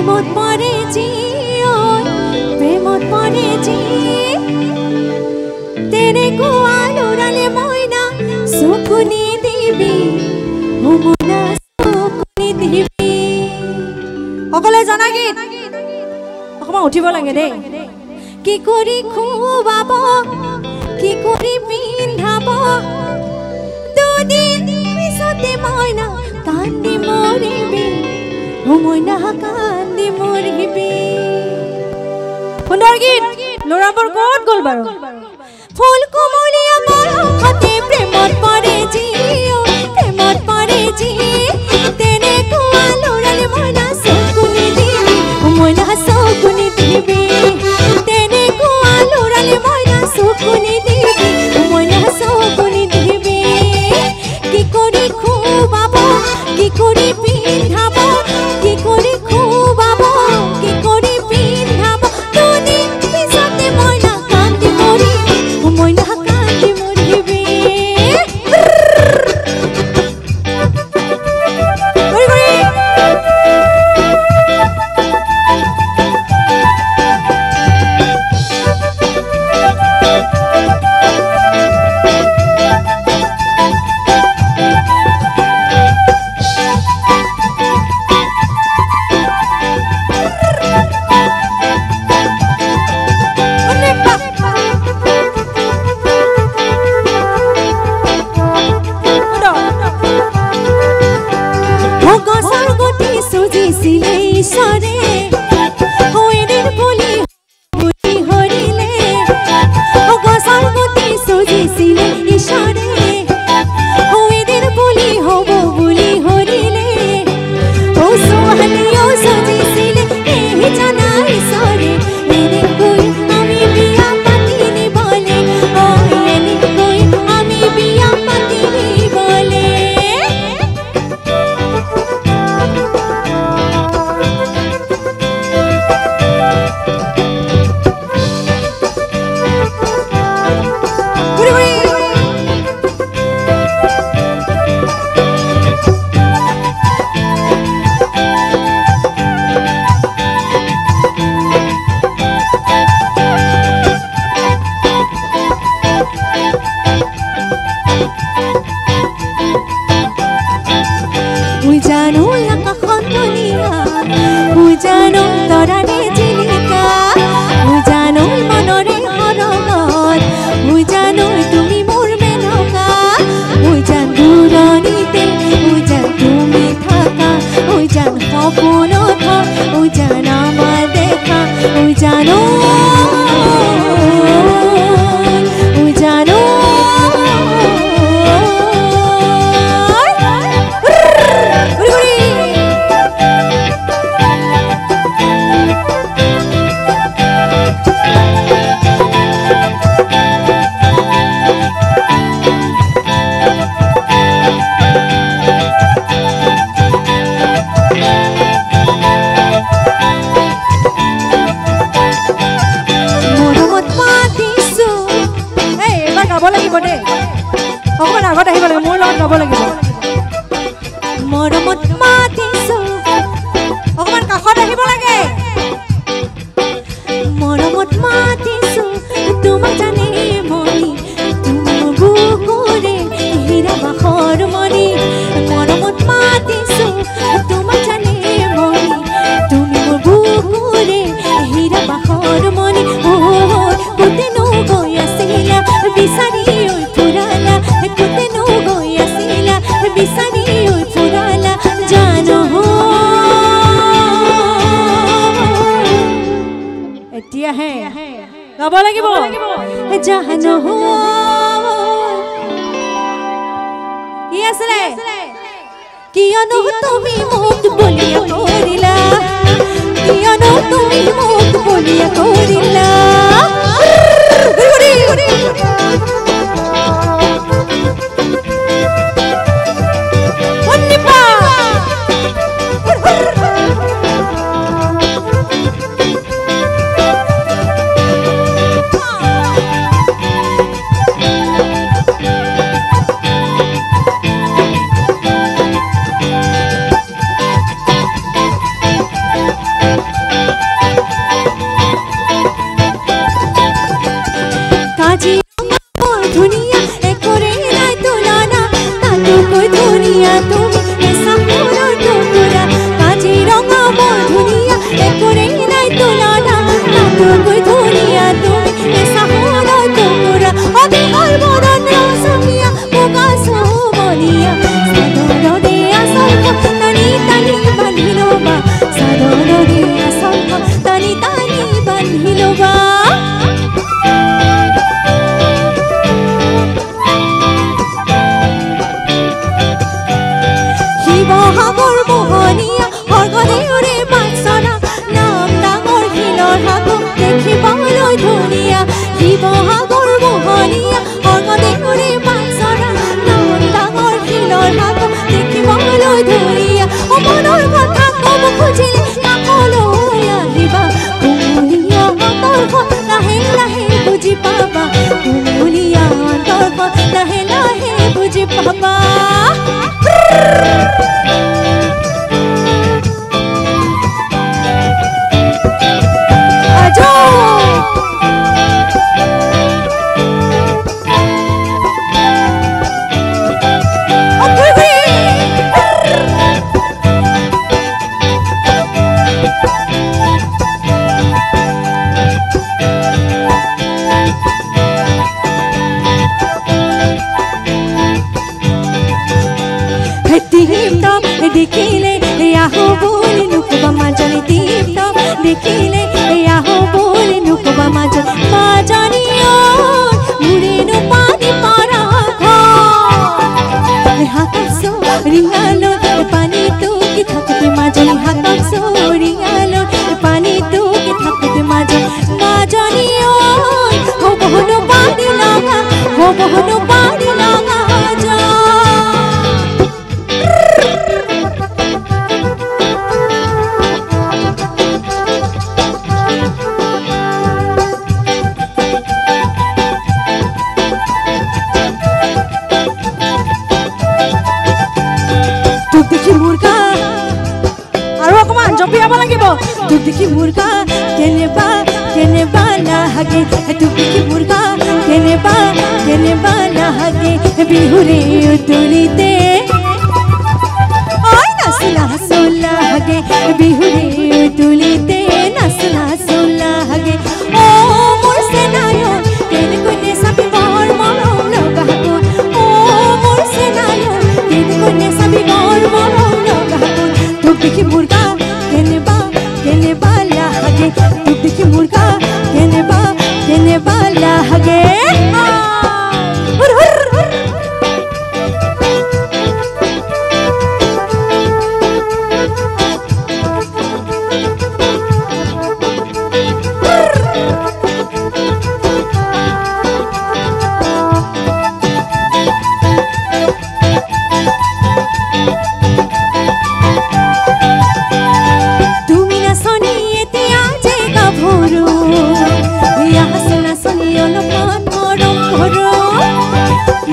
প্রেমত পড়েছি প্রেমত পড়েছি তেরে কোয়ালো রালে ময়না সুকুনি দিবি ও ময়না সুকুনি দিবি সকলে জানা গীত অকমান উঠিব লাগে দেই কি কৰি খুৱাব কি কৰি পিন্ধাব দুদিন পিছতে ময়না কান্দি মৰিবি ও ময়না কান্দি মৰিবি সুন্দৰ গীত লৰাবোৰ ক'ত গ'ল বাৰু ফুল কোমলীয়া বৰষতে প্ৰেমত পৰেজি প্ৰেমত পৰেজি তেনেকুৱা লৰালে ময়না চকুনি দিবি ও ময়না চকুনি দিবি তেনেকুৱা লৰালে ময়না চকুনি দিবি ও ময়না চকুনি দিবি কি কৰি খুৱাব কি কৰি পিন্ধাব কি কৰি খুৱাব কি কৰি পিন্ধাব দুদিন পিছতে ময়না কান্দি মৰিবি ও ময়না কান্দি মৰিবি ধুনীয়া তুমি এছা ফুলৰ টুকুৰা কাজিৰঙা বৰ ধুনীয়া একোৰেই নাই তুলনা তাতোকৈ ধুনীয়া তুমি এছা ফুলৰ টুকুৰা অবিহল বৰণ ৰচনীয়া মুগা চুমনীয়া চাদৰৰে আচলখন টানি টানি বান্ধি ল'বা চাদৰৰে আচলখন টানি টানি বান্ধি ল'বা শিৱসাগৰ মোহনীয়া স্বৰ্গদেউৰে বাঞ্চনা নাম ডাঙৰ শিলৰ সাগৰ দেখিবলৈ ধুনীয়া শিৱসাগৰ মোহনীয়া স্বৰ্গদেউৰে বাঞ্চনা নাম ডাঙৰ শিলৰ সাগৰ দেখিবলৈ ধুনীয়া মনৰ কথা ক'ব খুজিলে কাষলৈ আহিবা কুমলীয়া অন্তৰখন লাহে লাহে বুজি পাবা কুমলীয়া অন্তৰখন লাহে লাহে বুজি পাবা দেখিলে আহো বুলি নুকবা মাজনী তীৰ্থ দেখিলে আহো বুলি নুকবা মাজনী মোৰেনো পানী পাৰা হাতক চৰিঙালত পানীটো কি থাকোঁতে মাজনী হাতক চৰিঙালত পানীটো কি থাকোঁতে মাজনী হ'বনো পানী লগা হ'বনো পানী লগা তোক দেখি মুৰ্গা কেনেবা নাহাগে তোক দেখি মুৰ্গা কেনেবা নাহাগে বিহুৰে উতলিতে নাচো লাগে বিহুৰে উতলিতে নাচো লাগে অ মোৰ চেনায়ন কেনেকৈ নেচাবি বৰ মৰম লগাব অ মোৰ চেনায়ন কেনেকৈ নেচাবি বৰ মৰম লগাব তোক দেখি মুৰ্গা কেনেবা লাহাগে তোক দেখি মুৰ্গা কেনেবা লাহাগে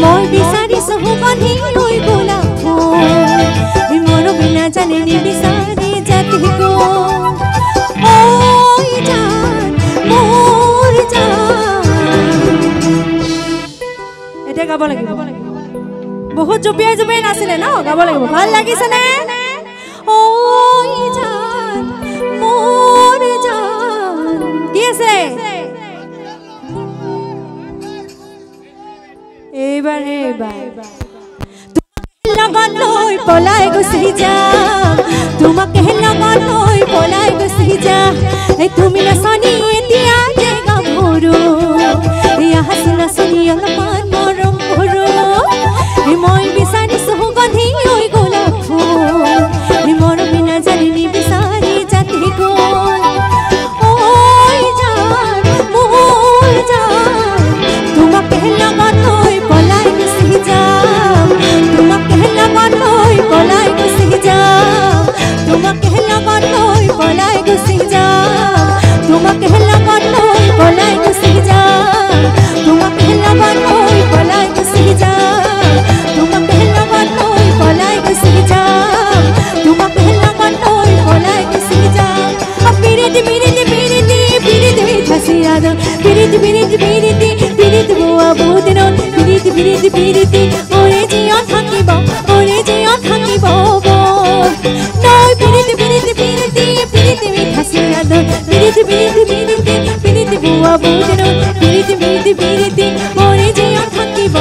মই বিচাৰিছো সুগন্ধি ঐ গোলাপ ফুল মোৰ বিনা জানে নিবিচাৰি যাতে গো ঐ জান মোৰ জান এতিয়া গাব লাগিব বহুত জুপিয়াই নাছিলে ন গাব লাগিব ভাল লাগিছে নে ঐ জান মোৰ জান কি আছে এইবাৰ লগত লৈ পলাই গুচি যা তোমাকে লগত লৈ পলাই গুচি যা তুমি নাচনি এতিয়া যে গাভৰু হাচি নাচনি অলপমান মৰম ভৰু মই বিচাৰিছো সুগন্ধি ঐ গোলাপ ফুল মোৰ বিনা জানি নিবিচাৰি যাতে গ'ল ঐ জান মোৰ জান তোমাকে লগত লৈ পলাই গুচি যাম তোমাকে লগত লৈ পলাই গুচি যাম তোমাকে লগত লৈ পলাই গুচি যাম তোমাকে লগত লৈ পলাই গুচি যাম তোমাকে লগত লৈ পলাই গুচি যাম তোমাকে লগত লৈ পলাই গুচি যাম তোমাকে লগত লৈ পলাই গুচি যাম পিৰিতি ফাঁচিয়াদন পিৰিতি বোৱা বহুত দিনত পিৰিতি ওৰে জীয়া থাকিব বুঝনো বিৰিতি বিৰিতি বিৰিতি মৰে যেও থাকিব